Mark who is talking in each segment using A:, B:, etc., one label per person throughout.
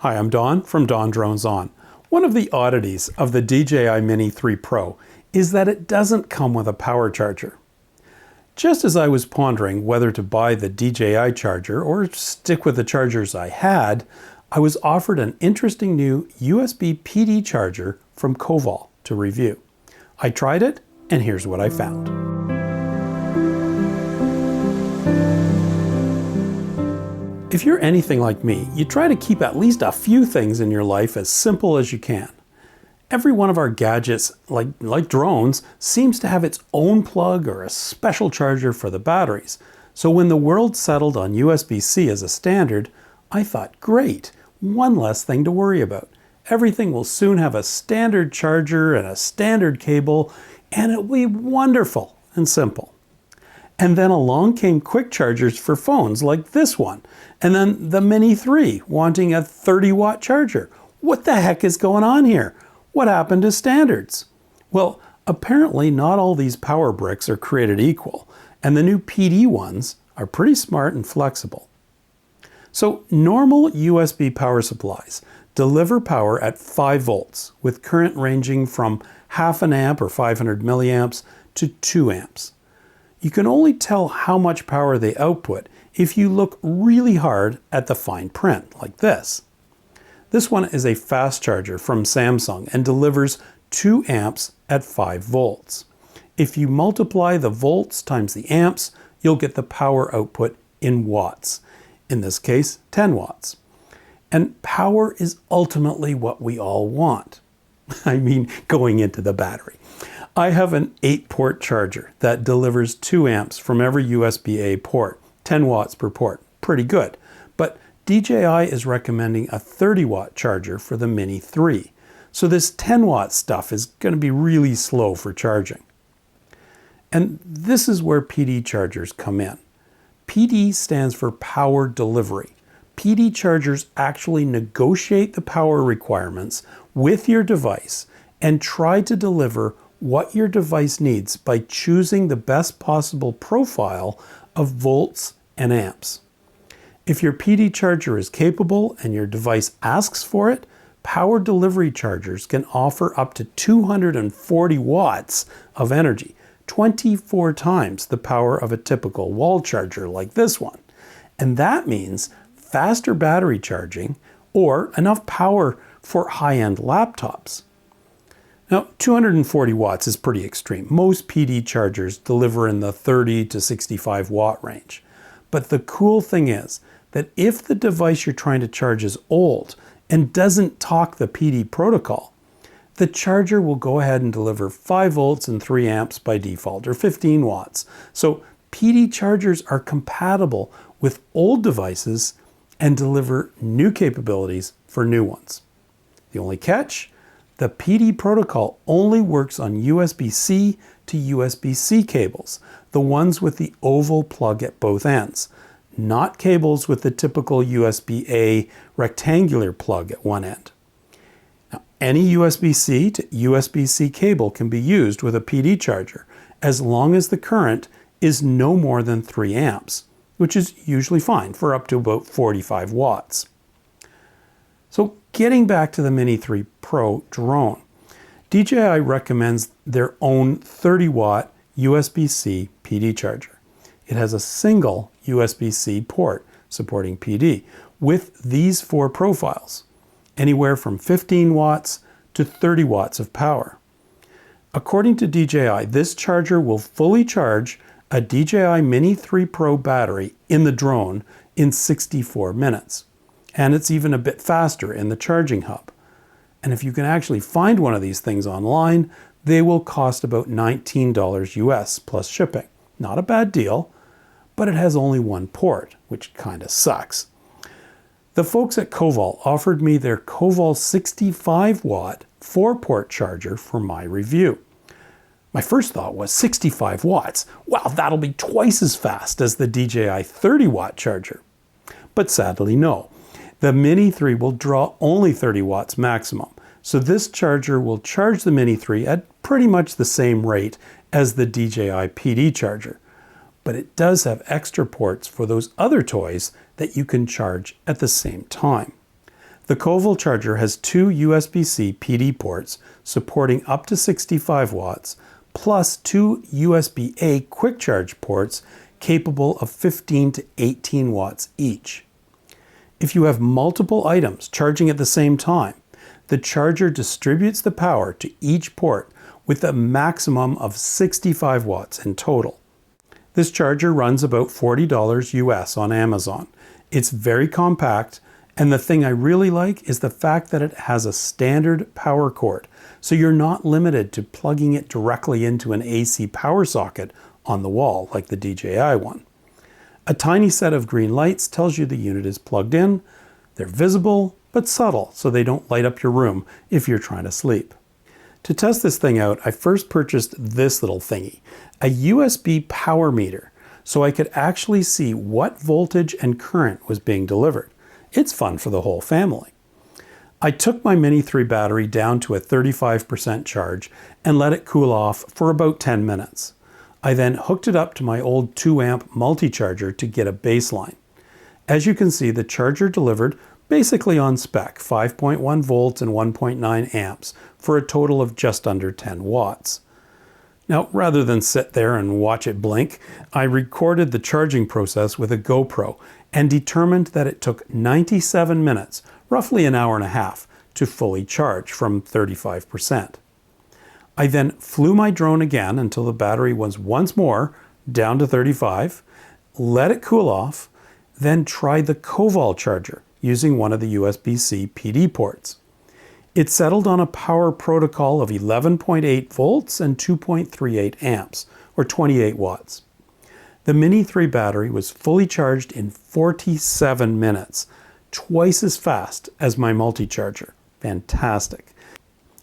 A: Hi, I'm Don from DonDronesOn. One of the oddities of the DJI Mini 3 Pro is that it doesn't come with a power charger. Just as I was pondering whether to buy the DJI charger or stick with the chargers I had, I was offered an interesting new USB PD charger from KOVOL to review. I tried it, and here's what I found. If you're anything like me, you try to keep at least a few things in your life as simple as you can. Every one of our gadgets, like drones, seems to have its own plug or a special charger for the batteries. So when the world settled on USB-C as a standard, I thought, great, one less thing to worry about. Everything will soon have a standard charger and a standard cable, and it will be wonderful and simple. And then along came quick chargers for phones like this one, and then the Mini 3 wanting a 30-watt charger. What the heck is going on here? What happened to standards? Well, apparently not all these power bricks are created equal, and the new PD ones are pretty smart and flexible. So normal USB power supplies deliver power at 5 volts with current ranging from half an amp or 500 milliamps to 2 amps. You can only tell how much power they output if you look really hard at the fine print, like this. This one is a fast charger from Samsung and delivers 2 amps at 5 volts. If you multiply the volts times the amps, you'll get the power output in watts. In this case, 10 watts. And power is ultimately what we all want. I mean, going into the battery. I have an 8-port charger that delivers 2 amps from every USB-A port, 10 watts per port. Pretty good. But DJI is recommending a 30-watt charger for the Mini 3. So this 10-watt stuff is going to be really slow for charging. And this is where PD chargers come in. PD stands for power delivery. PD chargers actually negotiate the power requirements with your device and try to deliver what your device needs by choosing the best possible profile of volts and amps. If your PD charger is capable and your device asks for it, power delivery chargers can offer up to 240 watts of energy, 24 times the power of a typical wall charger like this one. And that means faster battery charging or enough power for high-end laptops. Now, 240 watts is pretty extreme. Most PD chargers deliver in the 30 to 65 watt range. But the cool thing is that if the device you're trying to charge is old and doesn't talk the PD protocol, the charger will go ahead and deliver 5 volts and 3 amps by default, or 15 watts. So PD chargers are compatible with old devices and deliver new capabilities for new ones. The only catch? The PD protocol only works on USB-C to USB-C cables, the ones with the oval plug at both ends, not cables with the typical USB-A rectangular plug at one end. Now, any USB-C to USB-C cable can be used with a PD charger as long as the current is no more than 3 amps, which is usually fine for up to about 45 watts. So getting back to the Mini 3 Pro drone, DJI recommends their own 30-watt USB-C PD charger. It has a single USB-C port supporting PD with these 4 profiles, anywhere from 15 watts to 30 watts of power. According to DJI, this charger will fully charge a DJI Mini 3 Pro battery in the drone in 64 minutes. And it's even a bit faster in the charging hub. And if you can actually find one of these things online, they will cost about $19 US plus shipping. Not a bad deal, but it has only 1 port, which kind of sucks. The folks at KOVOL offered me their KOVOL 65-watt 4-port charger for my review. My first thought was 65 watts. Wow, that'll be twice as fast as the DJI 30-watt charger. But sadly, no. The Mini 3 will draw only 30 watts maximum, so this charger will charge the Mini 3 at pretty much the same rate as the DJI PD charger. But it does have extra ports for those other toys that you can charge at the same time. The KOVOL charger has two USB-C PD ports supporting up to 65 watts, plus two USB-A quick charge ports capable of 15 to 18 watts each. If you have multiple items charging at the same time, the charger distributes the power to each port with a maximum of 65 watts in total. This charger runs about $40 US on Amazon. It's very compact, and the thing I really like is the fact that it has a standard power cord, so you're not limited to plugging it directly into an AC power socket on the wall like the DJI one. A tiny set of green lights tells you the unit is plugged in. They're visible but subtle, so they don't light up your room if you're trying to sleep. To test this thing out, I first purchased this little thingy, a USB power meter, so I could actually see what voltage and current was being delivered. It's fun for the whole family. I took my Mini 3 battery down to a 35% charge and let it cool off for about 10 minutes. I then hooked it up to my old 2 amp multi-charger to get a baseline. As you can see, the charger delivered basically on spec, 5.1 volts and 1.9 amps for a total of just under 10 watts. Now, rather than sit there and watch it blink, I recorded the charging process with a GoPro and determined that it took 97 minutes, roughly an hour and a half, to fully charge from 35%. I then flew my drone again until the battery was once more down to 35, let it cool off, then tried the KOVOL charger using one of the USB-C PD ports. It settled on a power protocol of 11.8 volts and 2.38 amps, or 28 watts. The Mini 3 battery was fully charged in 47 minutes, twice as fast as my multi-charger. Fantastic.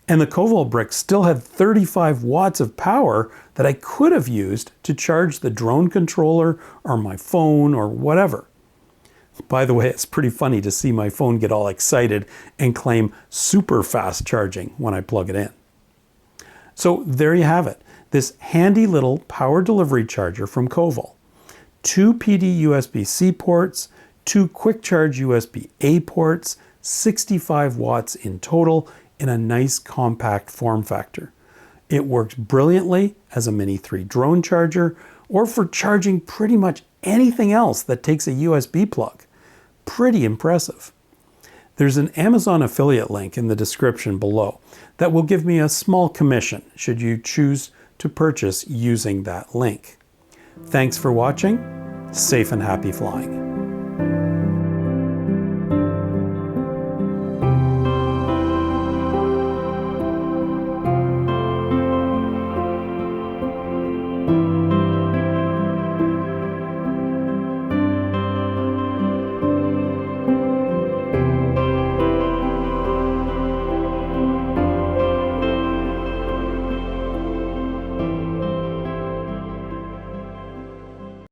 A: And the KOVOL brick still had 35 watts of power that I could have used to charge the drone controller or my phone or whatever. By the way, it's pretty funny to see my phone get all excited and claim super fast charging when I plug it in. So there you have it, this handy little power delivery charger from KOVOL. 2 PD USB-C ports, 2 quick charge USB-A ports, 65 watts in total in a nice compact form factor. It works brilliantly as a Mini 3 drone charger or for charging pretty much anything else that takes a USB plug. Pretty impressive. There's an Amazon affiliate link in the description below that will give me a small commission should you choose to purchase using that link. Thanks for watching. Safe and happy flying.